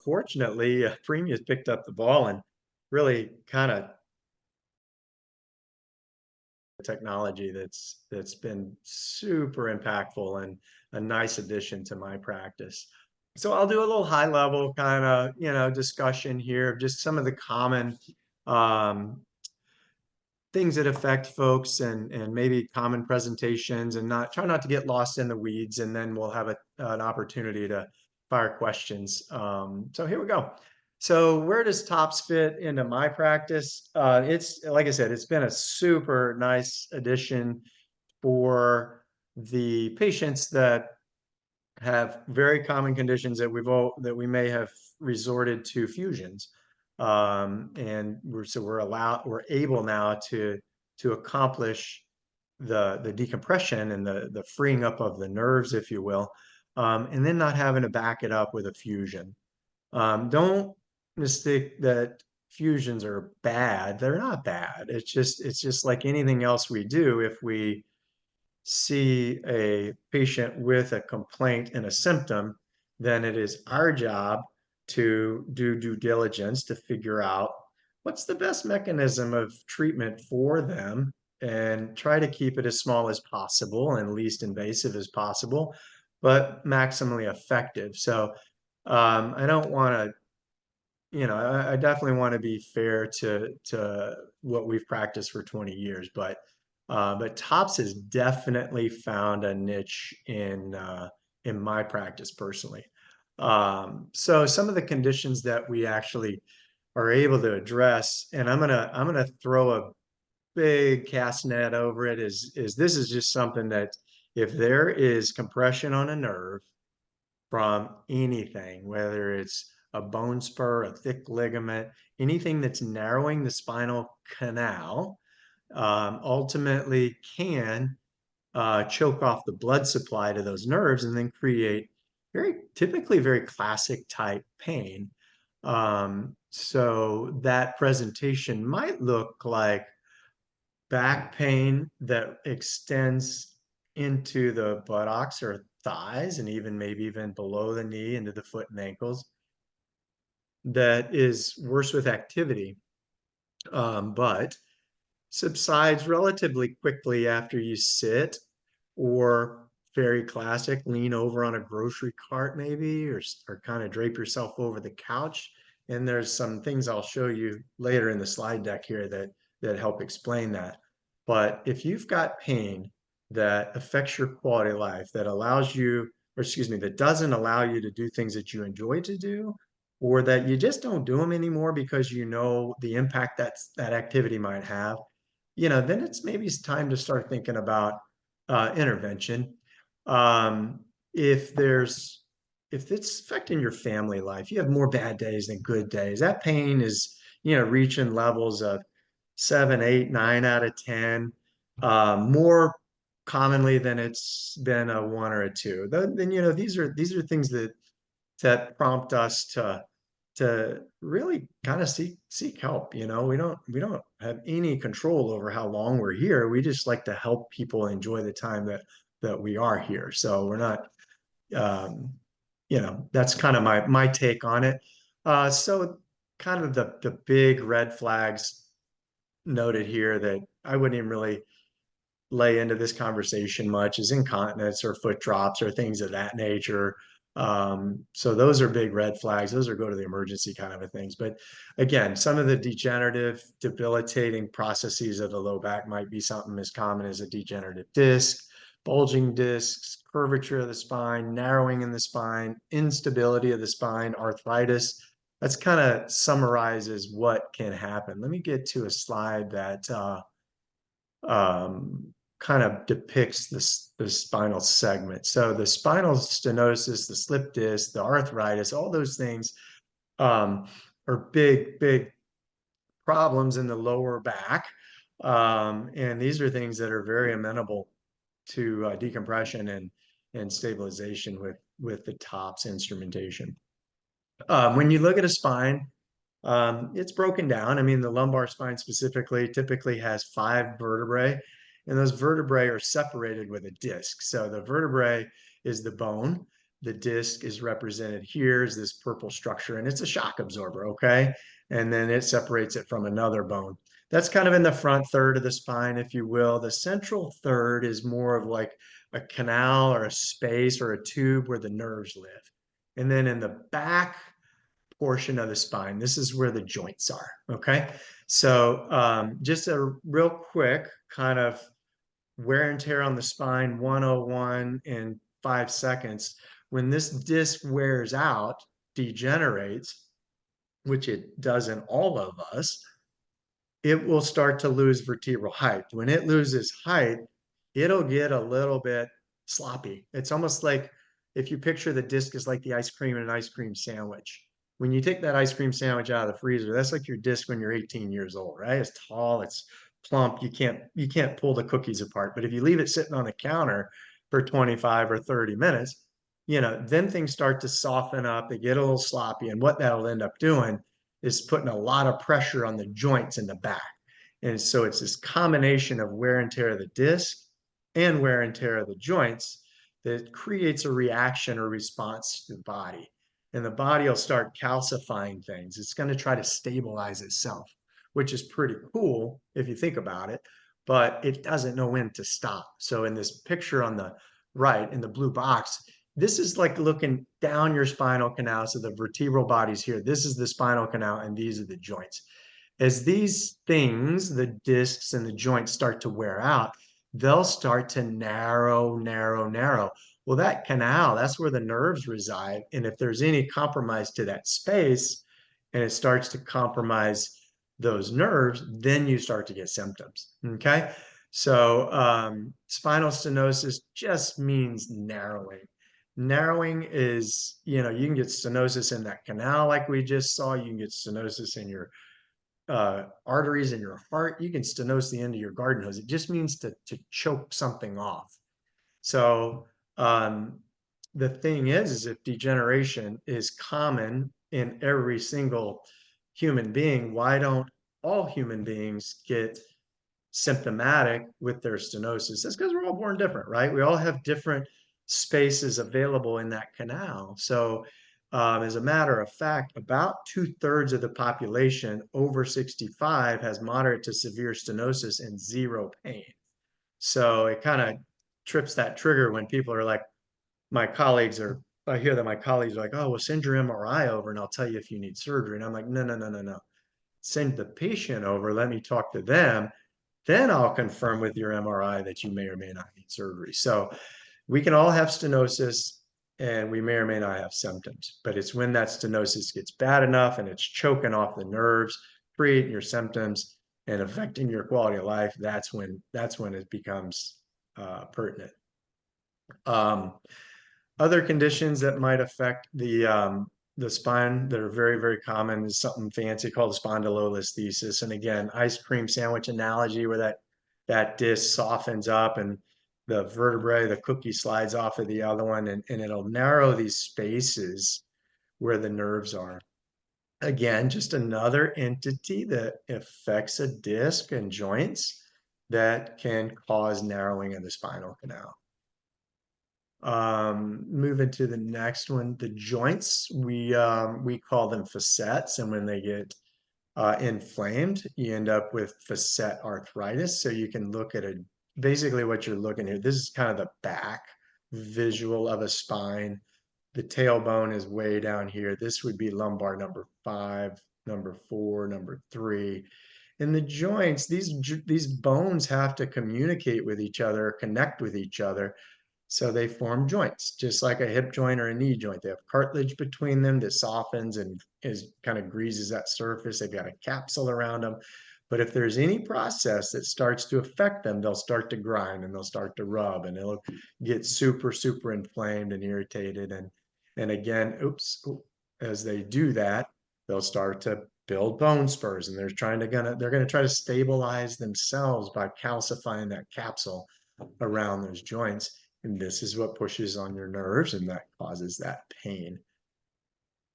fortunately, Premia's picked up the ball and really kind of technology that's been super impactful and a nice addition to my practice. So I'll do a little high level kind of, discussion here of just some of the common um, things that affect folks and maybe common presentations and not try not to get lost in the weeds. And then we'll have an opportunity to fire questions. So here we go. So where does TOPS fit into my practice? It's like I said, it's been a super nice addition for the patients that have very common conditions that we may have resorted to fusions. And we're able now to accomplish the decompression and the freeing up of the nerves, if you will, and then not having to back it up with a fusion. Don't mistake that fusions are bad. They're not bad. It's just like anything else we do. If we see a patient with a complaint and a symptom, then it is our job to do due diligence to figure out what's the best mechanism of treatment for them and try to keep it as small as possible and least invasive as possible, but maximally effective. So I don't want to, I definitely want to be fair to what we've practiced for 20 years, but TOPS has definitely found a niche in my practice personally. So some of the conditions that we actually are able to address, and I'm gonna throw a big cast net over it, is this is just something that if there is compression on a nerve from anything, whether it's a bone spur, a thick ligament, anything that's narrowing the spinal canal, ultimately can choke off the blood supply to those nerves and then create typically very classic type pain. So that presentation might look like back pain that extends into the buttocks or thighs and even maybe even below the knee into the foot and ankles that is worse with activity, but subsides relatively quickly after you sit or very classic, lean over on a grocery cart maybe, or kind of drape yourself over the couch. And there's some things I'll show you later in the slide deck here that help explain that. But if you've got pain that affects your quality of life, that allows you, or excuse me, that doesn't allow you to do things that you enjoy to do, or that you just don't do them anymore because you know the impact that activity might have, then it's time to start thinking about intervention. Um, if there's if it's affecting your family life, you have more bad days than good days. That pain is, reaching levels of 7, 8, 9 out of 10, more commonly than it's been a 1 or a 2. Then these are things that prompt us to really kind of seek help. We don't have any control over how long we're here. We just like to help people enjoy the time that we are here. So we're not, that's kind of my take on it. So kind of the big red flags noted here that I wouldn't even really lay into this conversation much is incontinence or foot drops or things of that nature. So those are big red flags. Those are go to the emergency kind of things. But again, some of the degenerative, debilitating processes of the low back might be something as common as a degenerative disc, bulging discs, curvature of the spine, narrowing in the spine, instability of the spine, arthritis. That's kind of summarizes what can happen. Let me get to a slide that kind of depicts the spinal segment. So the spinal stenosis, the slip disc, the arthritis, all those things are big problems in the lower back. And these are things that are very amenable to decompression and stabilization with the TOPS instrumentation. When you look at a spine, it's broken down. I mean, the lumbar spine specifically typically has 5 vertebrae, and those vertebrae are separated with a disc. So the vertebrae is the bone, the disc is represented here as this purple structure, and it's a shock absorber, okay? And then it separates it from another bone. That's kind of in the front third of the spine, if you will. The central third is more of like a canal or a space or a tube where the nerves live. And then in the back portion of the spine, this is where the joints are, okay? So just a real quick kind of wear and tear on the spine 101 in 5 seconds. When this disc wears out, degenerates, which it does in all of us, it will start to lose vertebral height. When it loses height, it'll get a little bit sloppy. It's almost like if you picture the disc as like the ice cream in an ice cream sandwich. When you take that ice cream sandwich out of the freezer, that's like your disc when you're 18 years old, right? It's tall, it's plump. You can't pull the cookies apart. But if you leave it sitting on the counter for 25 or 30 minutes, then things start to soften up, they get a little sloppy. And what that'll end up doing is putting a lot of pressure on the joints in the back. And so it's this combination of wear and tear of the disc and wear and tear of the joints that creates a reaction or response to the body. And the body will start calcifying things. It's going to try to stabilize itself, which is pretty cool if you think about it, but it doesn't know when to stop. So in this picture on the right, in the blue box, this is like looking down your spinal canal. So the vertebral body's here. This is the spinal canal, and these are the joints. As these things, the discs and the joints start to wear out, they'll start to narrow, narrow, narrow. Well, that canal, that's where the nerves reside. And if there's any compromise to that space and it starts to compromise those nerves, then you start to get symptoms. Okay. So spinal stenosis just means narrowing. Narrowing is, you can get stenosis in that canal like we just saw. You can get stenosis in your arteries in your heart. You can stenose the end of your garden hose. It just means to choke something off. So the thing is if degeneration is common in every single human being, why don't all human beings get symptomatic with their stenosis? That's because we're all born different, right? We all have different spaces available in that canal. So as a matter of fact, about 2/3 of the population over 65 has moderate to severe stenosis and zero pain. So it kind of trips that trigger when people are like, I hear that my colleagues are like, oh, well, send your MRI over and I'll tell you if you need surgery. And I'm like, no, no, no, no, no. Send the patient over, let me talk to them. Then I'll confirm with your MRI that you may or may not need surgery. So we can all have stenosis and we may or may not have symptoms, but it's when that stenosis gets bad enough and it's choking off the nerves, creating your symptoms and affecting your quality of life, that's when it becomes pertinent. Other conditions that might affect the spine that are very, very common is something fancy called spondylolisthesis. And again, ice cream sandwich analogy where that disc softens up and the vertebrae, the cookie slides off of the other one, and it'll narrow these spaces where the nerves are. Again, just another entity that affects a disc and joints that can cause narrowing of the spinal canal. Moving to the next one, the joints, we call them facets, and when they get inflamed, you end up with facet arthritis. So you can look at basically what you're looking here. This is kind of the back visual of a spine. The tailbone is way down here. This would be lumbar number 5, number 4, number 3. In the joints, these bones have to communicate with each other, connect with each other. So they form joints, just like a hip joint or a knee joint. They have cartilage between them that softens and kind of greases that surface. They've got a capsule around them. But if there's any process that starts to affect them, they'll start to grind and they'll start to rub and it'll get super, super inflamed and irritated. And again, as they do that, they'll start to build bone spurs and they're going to try to stabilize themselves by calcifying that capsule around those joints. And this is what pushes on your nerves and that causes that pain.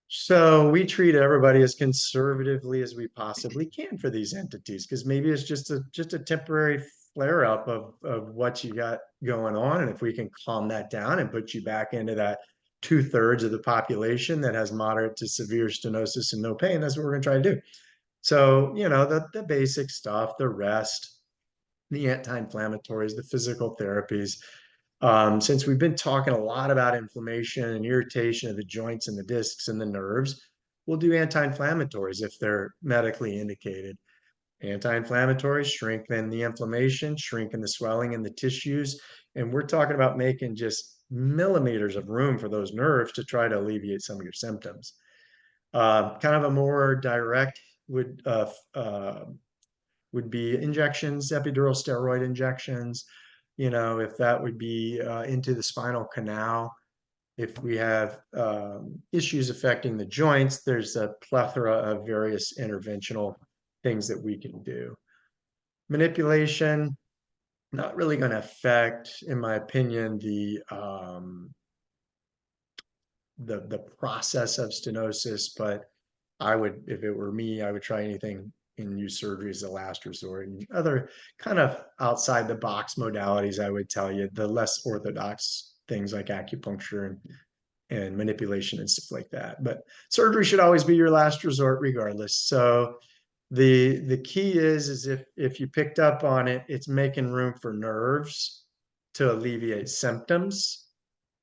So we treat everybody as conservatively as we possibly can for these entities, because maybe it's just a temporary flare up of what you got going on. And if we can calm that down and put you back into that 2/3 of the population that has moderate to severe stenosis and no pain. That's what we're going to try to do. So, the basic stuff, the rest, the anti-inflammatories, the physical therapies. Since we've been talking a lot about inflammation and irritation of the joints and the discs and the nerves, we'll do anti-inflammatories if they're medically indicated. Anti-inflammatories strengthen the inflammation, strengthen the swelling in the tissues, and we're talking about making just millimeters of room for those nerves to try to alleviate some of your symptoms. Kind of a more direct would be injections, epidural steroid injections, if that would be into the spinal canal. If we have issues affecting the joints, there's a plethora of various interventional things that we can do. Manipulation, not really going to affect, in my opinion, the process of stenosis, but I would, if it were me, I would try anything and use surgery as a last resort. And other kind of outside the box modalities, I would tell you, the less orthodox things like acupuncture and manipulation and stuff like that. But surgery should always be your last resort regardless. So the key is if you picked up on it, it's making room for nerves to alleviate symptoms.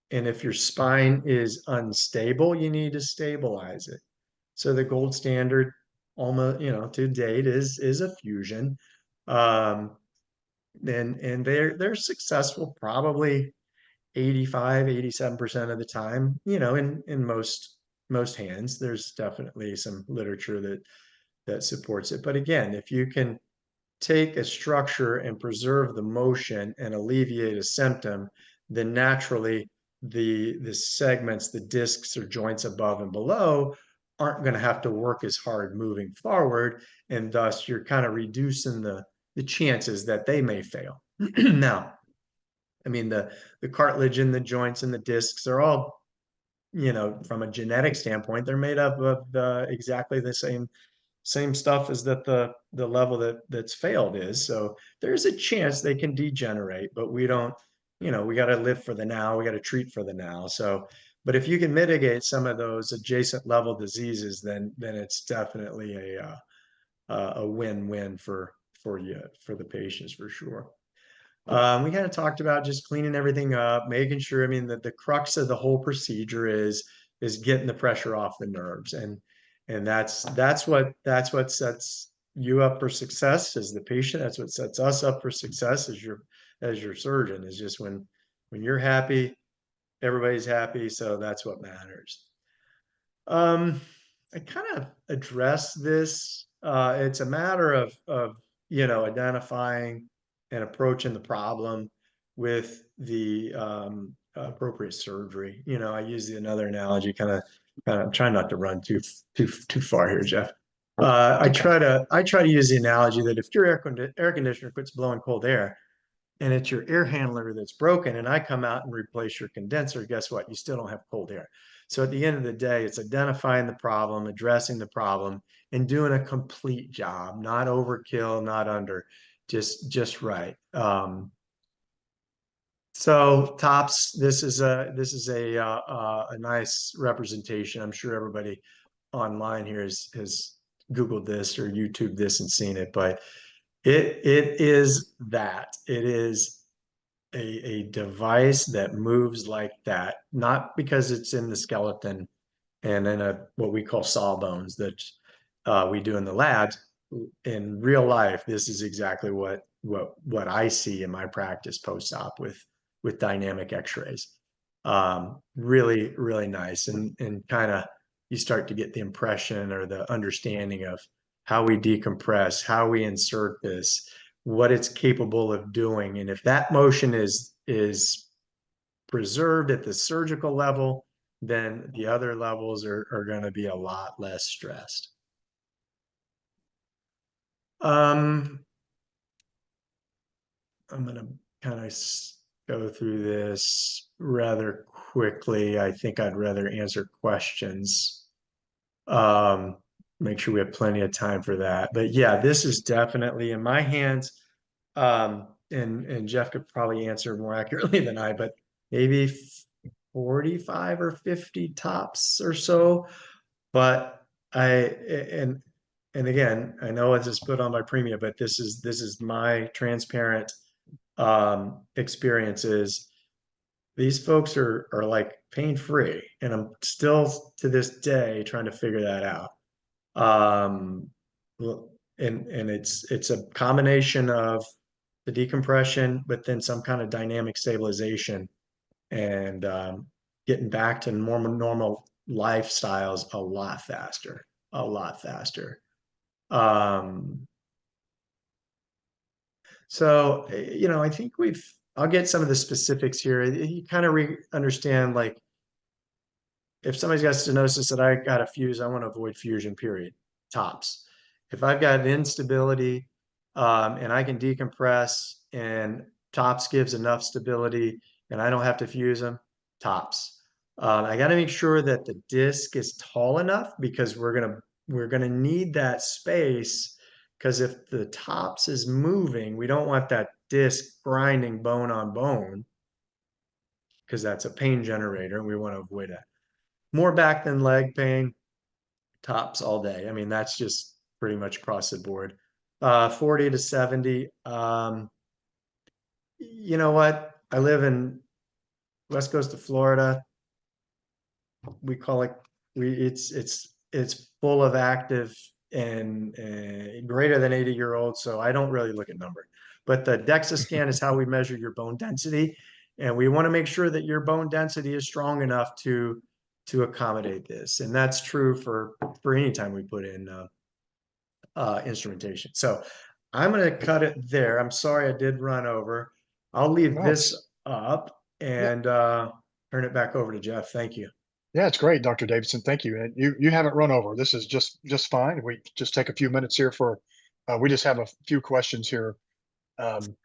And if your spine is unstable, you need to stabilize it. So the gold standard almost, to date is a fusion. And they're successful probably 85-87% of the time, in most hands. There's definitely some literature that supports it. But again, if you can take a structure and preserve the motion and alleviate a symptom, then naturally the segments, the discs or joints above and below aren't going to have to work as hard moving forward, and thus you're kind of reducing the chances that they may fail. Now, I mean, the cartilage in the joints and the discs are all, from a genetic standpoint, they're made up of exactly the same stuff as that the level that's failed is. So there's a chance they can degenerate, but we don't, we got to live for the now. We got to treat for the now. So, but if you can mitigate some of those adjacent level diseases, then it's definitely a win-win for you, for the patients, for sure. We kind of talked about just cleaning everything up, making sure, I mean, that the crux of the whole procedure is getting the pressure off the nerves. And that's what sets you up for success as the patient. That's what sets us up for success as your surgeon, is just when you're happy, everybody's happy. So that's what matters. I kind of address this. It's a matter of identifying and approaching the problem with the appropriate surgery. I use another analogy, kind of try not to run too far here, Jeff. I try to use the analogy that if your air conditioner quits blowing cold air, and it's your air handler that's broken, and I come out and replace your condenser, guess what? You still don't have cold air. So at the end of the day, it's identifying the problem, addressing the problem, and doing a complete job, not overkill, not under, just right. So TOPS, this is a nice representation. I'm sure everybody online here has Googled this or YouTube this and seen it, but it is that. It is a device that moves like that, not because it's in the skeleton and in what we call sawbones that we do in the labs. In real life, this is exactly what I see in my practice post-op with dynamic X-rays. Really, really nice, and kind of you start to get the impression or the understanding of how we decompress, how we insert this, what it's capable of doing. And if that motion is preserved at the surgical level, then the other levels are going to be a lot less stressed. I'm going to kind of go through this rather quickly. I think I'd rather answer questions. Make sure we have plenty of time for that. But yeah, this is definitely in my hands. And Jeff could probably answer more accurately than I, but maybe 45 or 50 tops or so. But and again, I know it's just put on my Premia, but this is my transparent experiences. These folks are like pain free, and I'm still to this day trying to figure that out. Um, and it's a combination of the decompression, but then some kind of dynamic stabilization and getting back to normal lifestyles a lot faster, a lot faster. Um, so I think I'll get some of the specifics here. You kind of understand, like, if somebody's got stenosis and I got a fuse, I want to avoid fusion, period. Tops. If I've got instability and I can decompress and tops gives enough stability and I don't have to fuse them, tops. I got to make sure that the disc is tall enough because we're gonna need that space, because if the tops is moving, we don't want that disc grinding bone on bone, because that's a pain generator and we want to avoid that. More back than leg pain, tops all day. I mean, that's just pretty much across the board. 40 to 70. You know what? I live in West Coast of Florida. We call it it's full of active and greater than 80-year-olds. So I don't really look at number. But the DEXA scan is how we measure your bone density, and we want to make sure that your bone density is strong enough to accommodate this. And that's true for any time we put in instrumentation. So I'm going to cut it there. I'm sorry I did run over. I'll leave No, this up yeah, and turn it back over to Jeff. Thank you. yeah, it's great, Dr. Davidson. Thank you. And you haven't run over. This is just fine. We just take a few minutes here for we just have a few questions here um,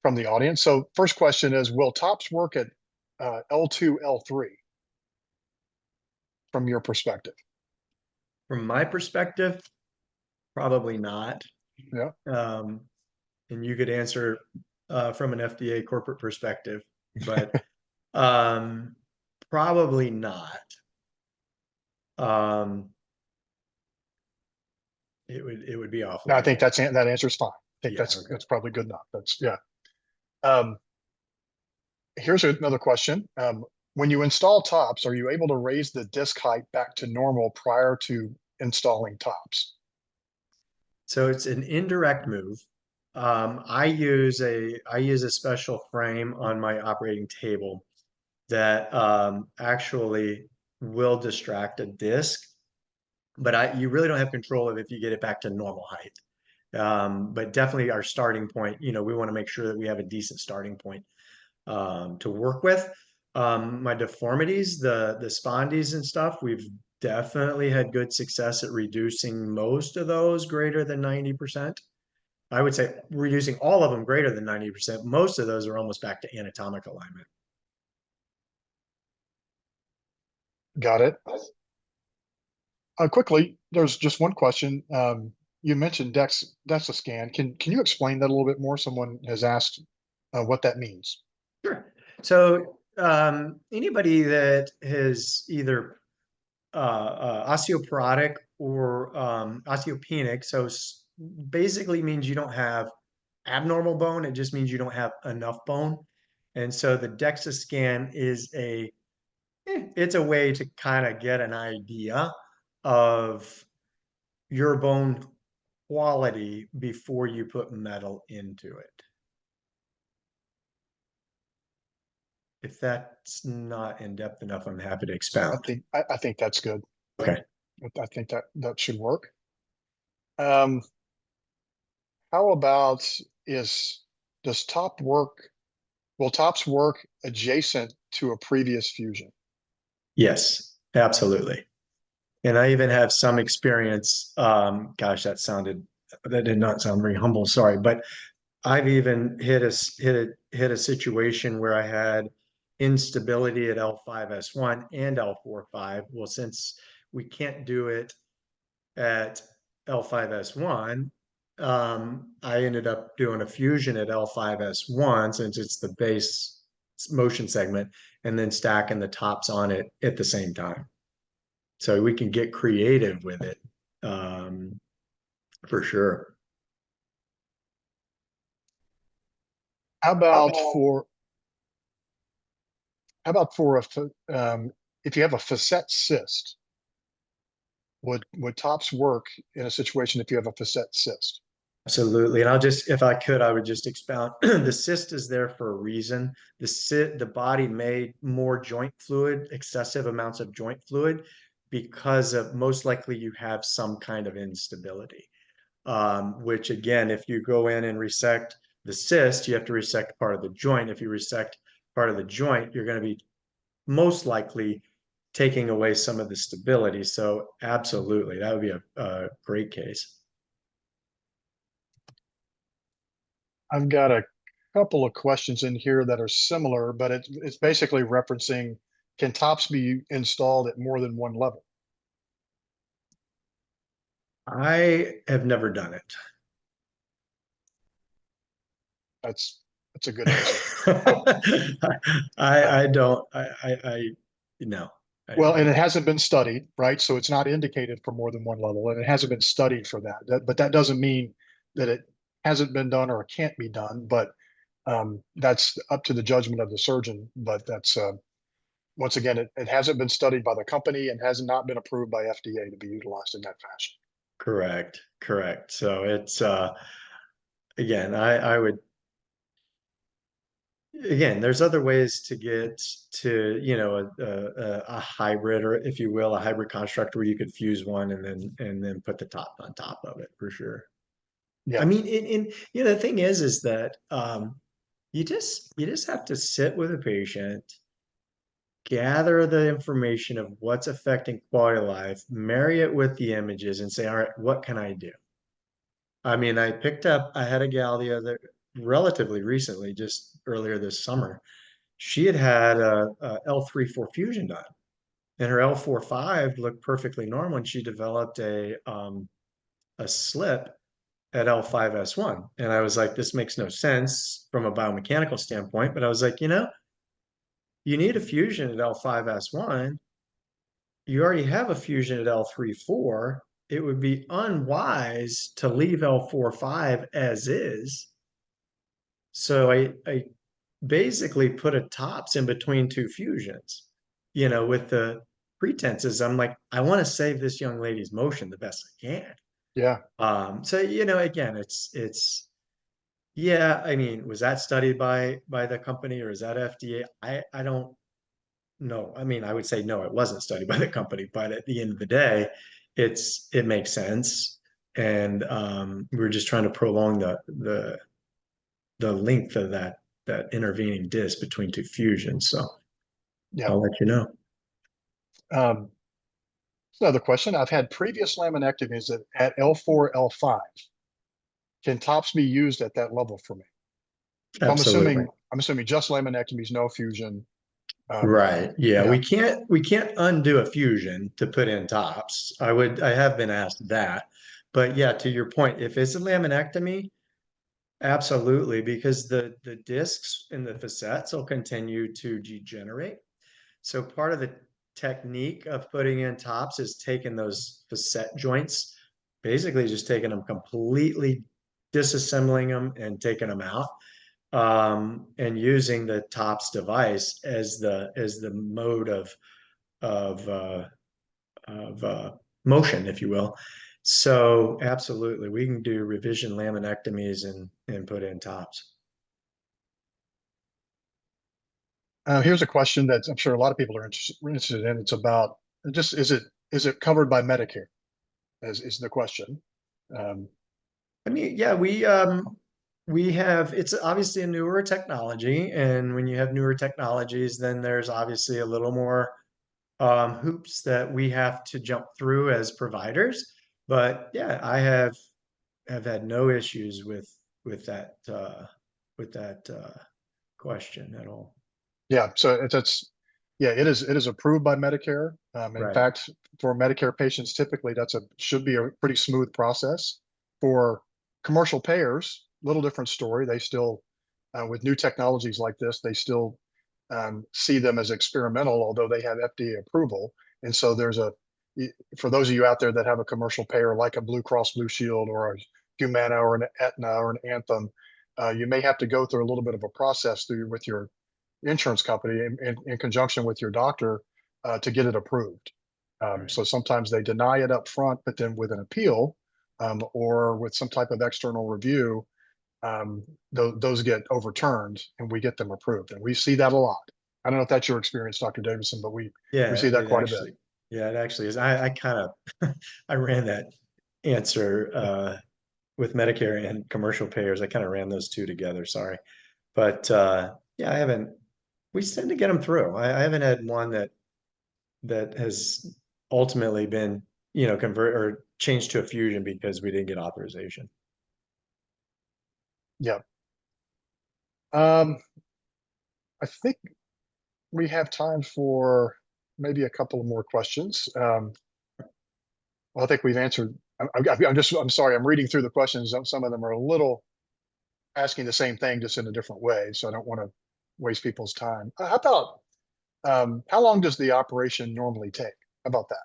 from the audience. So first question is, will TOPS work at L2, L3 from your perspective? From my perspective, probably not. Yeah. Um, and you could answer from an FDA corporate perspective, but um, probably not. Um, it would be No, awfully I think hard. that answer is fine. I think Yeah. Okay. that's probably good enough. That's yeah. Um, Here's another question. When you install TOPS, are you able to raise the disc height back to normal prior to installing TOPS? So it's an indirect move. I use a special frame on my operating table that actually will distract a disc, but you really don't have control of if you get it back to normal height. But definitely our starting point, we want to make sure that we have a decent starting point to work with. My deformities, the spondies and stuff, we've definitely had good success at reducing most of those greater than 90%. I would say reducing all of them greater than 90%. Most of those are almost back to anatomic alignment. Got it. Quickly, there's just one question. You mentioned DEXA scan. Can you explain that a little bit more? Someone has asked what that means. Sure. So anybody that has either osteoporotic or osteopenic, so basically means you don't have abnormal bone. It just means you don't have enough bone. And so the DEXA scan is it's a way to kind of get an idea of your bone quality before you put metal into it. If that's not in depth enough, I'm happy to expound. I think that's good. Okay. I think that should work. Um, how about is does top work? Will TOPS work adjacent to a previous fusion? Yes, absolutely. And I even have some experience. Gosh, that did not sound very humble. Sorry, but I've even hit a situation where I had instability at L5S1 and L4-5. Well, since we can't do it at L5S1, I ended up doing a fusion at L5S1 since it's the base motion segment and then stacking the tops on it at the same time. So we can get creative with it, for sure. How about for if you have a facet cyst, would TOPS work in a situation if you have a facet cyst? Absolutely. And I'll just, if I could, I would just expound. The cyst is there for a reason. The body made more joint fluid, excessive amounts of joint fluid, because of most likely you have some kind of instability. Which again, if you go in and resect the cyst, you have to resect part of the joint. If you resect part of the joint, you're going to be most likely taking away some of the stability. So absolutely, that would be a great case. I've got a couple of questions in here that are similar, but it's basically referencing, can TOPS be installed at more than one level? I have never done it. That's a good answer. I don't, I no. Well, and it hasn't been studied, right? So it's not indicated for more than one level, and it hasn't been studied for that. But that doesn't mean that it hasn't been done or it can't be done. But that's up to the judgment of the surgeon. But that's once again, it hasn't been studied by the company and has not been approved by FDA to be utilized in that fashion. Correct, correct. So it's again, I would, again, there's other ways to get to, you know, a hybrid, or if you will, a hybrid construct where you could fuse one and then put the top on top of it for sure. I Yeah, mean, you know, the thing is that you just have to sit with a patient, gather the information of what's affecting quality of life, marry it with the images, and say, all right, what can I do? I mean, I had a gal the other relatively recently, just earlier this summer. She had had a L3-4 fusion done, and her L4-5 looked perfectly normal, and she developed a slip at L5S1. And I was like, this makes no sense from a biomechanical standpoint, but I was like, you know, you need a fusion at L5S1. You already have a fusion at L3-4. It would be unwise to leave L4-5 as is. So I basically put a TOPS in between two fusions, you know, with the pretenses. I'm like, I want to save this young lady's motion the best I can. yeah. So, you know, again, yeah, I mean, was that studied by the company, or is that FDA? I don't know. I mean, I would say no, it wasn't studied by the company, but at the end of the day, it makes sense. And we're just trying to prolong the length of that intervening disc between two fusions. So Yeah. I'll let you know. Um, Another question. I've had previous laminectomies at L4, L5. Can TOPS be used at that level for me? So Absolutely. I'm assuming just laminectomies, no fusion. Right. Yeah, Yeah, we can't undo a fusion to put in TOPS. I have been asked that. But yeah, to your point, if it's a laminectomy, absolutely, because the discs in the facets will continue to degenerate. So part of the technique of putting in TOPS is taking those facet joints, basically just taking them completely, disassembling them and taking them out, and using the TOPS device as the mode of motion, if you will. So absolutely, we can do revision laminectomies and put in TOPS. Here's a question that I'm sure a lot of people are interested in. It's about just is it covered by Medicare? Is the question. Um, I mean, yeah, we have, it's obviously a newer technology, and when you have newer technologies, then there's obviously a little more hoops that we have to jump through as providers. But yeah, I have had no issues with that with that question at all. yeah, so it's yeah, it is approved by Medicare. In Right. fact, for Medicare patients, typically should be a pretty smooth process. For commercial payers, little different story. They still with new technologies like this, they still see them as experimental, although they have FDA approval. And so for those of you out there that have a commercial payer like a Blue Cross Blue Shield or a Humana or an Aetna or an Anthem, you may have to go through a little bit of a process with your insurance company in conjunction with your doctor to get it approved. Right. So sometimes they deny it up front, but then with an appeal or with some type of external review, those get overturned and we get them approved. And we see that a lot. I don't know if that's your experience, Dr. Davidson, but we Yeah, see that quite a bit. yeah, it actually is. I kind of I ran that answer with Medicare and commercial payers. I kind of ran those two together, sorry. But yeah, we tend to get them through. I haven't had one that has ultimately been, convert or changed to a fusion because we didn't get authorization. Yeah. I think we have time for maybe a couple of more questions. Well, I think we've answered. I'm sorry. I'm reading through the questions. Some of them are a little asking the same thing, just in a different way. So I don't want to waste people's time. How about how long does the operation normally take? How about that?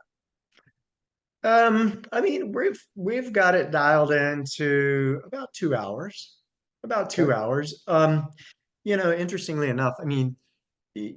I mean, we've got it dialed into about 2 hours. About Okay. 2 hours. Interestingly enough, I mean, i-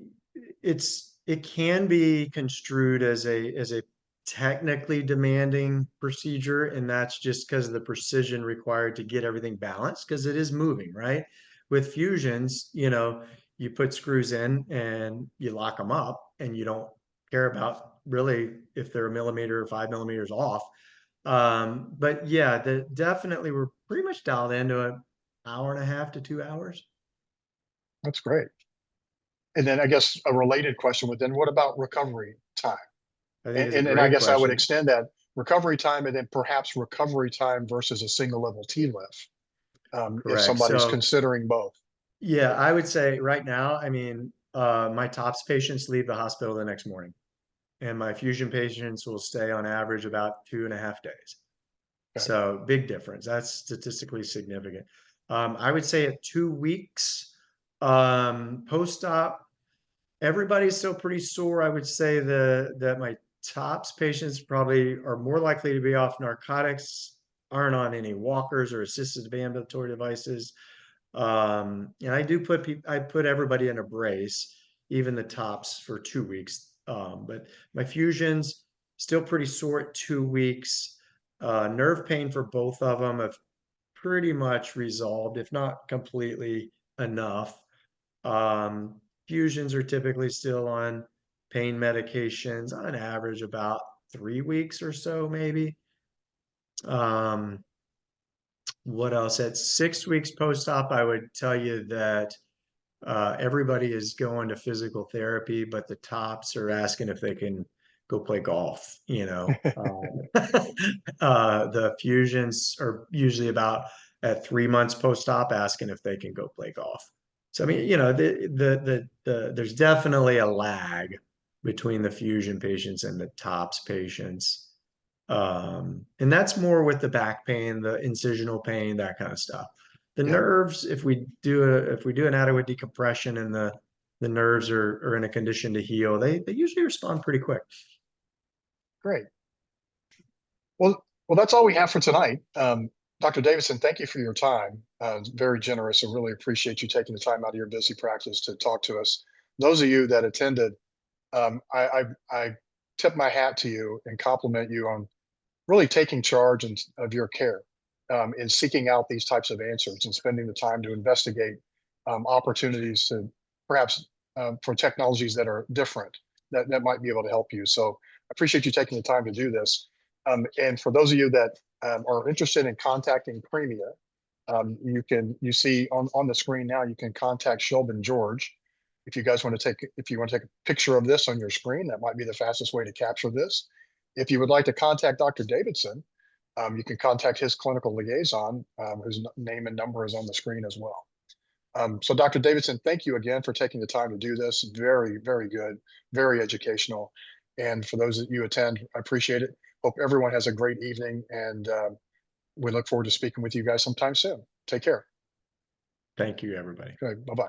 it can be construed as a technically demanding procedure, and that's just because of the precision required to get everything balanced, because it is moving, right? With fusions, you put screws in and you lock them up, and you don't care about really if they're a millimeter or 5 millimeters off. But yeah, definitely we're pretty much dialed into an hour and a half to 2 hours. That's great. And then I guess a related question would then, what about recovery time? I think And, it's a I great guess I would question. extend that recovery time and then perhaps recovery time versus a single level T-lift, if Correct. somebody's So considering both. yeah, I would say right now, I mean, my TOPS patients leave the hospital the next morning, and my fusion patients will stay on average about 2.5 days. Okay. So big difference. That's statistically significant. I would say at 2 weeks, post-op, everybody's still pretty sore. I would say that my TOPS patients probably are more likely to be off narcotics, aren't on any walkers or assisted ambulatory devices. And I put everybody in a brace, even the TOPS for 2 weeks. But my fusions still pretty sore at 2 weeks. Nerve pain for both of them have pretty much resolved, if not completely enough. Fusions are typically still on pain medications on average about 3 weeks or so, maybe. Um, what else? At 6 weeks post-op, I would tell you that everybody is going to physical therapy, but the tops are asking if they can go play golf. The fusions are usually about at 3 months post-op asking if they can go play golf. So I mean, there's definitely a lag between the fusion patients and the tops patients. And that's more with the back pain, the incisional pain, that kind of stuff. The Yeah, nerves, if we do an adequate decompression and the nerves are in a condition to heal, they usually respond pretty quick. great. Well, that's all we have for tonight. Dr. Davidson, thank you for your time. Very generous, and really appreciate you taking the time out of your busy practice to talk to us. Those of you that attended, I tip my hat to you and compliment you on really taking charge of your care in seeking out these types of answers and spending the time to investigate opportunities to perhaps for technologies that are different that might be able to help you. So I appreciate you taking the time to do this. And for those of you that are interested in contacting Premia, you see on the screen now, you can contact Shobin George. If you want to take a picture of this on your screen, that might be the fastest way to capture this. If you would like to contact Dr. Davidson, you can contact his clinical liaison, whose name and number is on the screen as well. So Dr. Davidson, thank you again for taking the time to do this. Very, very good, very educational. And for those that you attend, I appreciate it. Hope everyone has a great evening, and we look forward to speaking with you guys sometime soon. Take care. Thank you, everybody. Okay, bye-bye.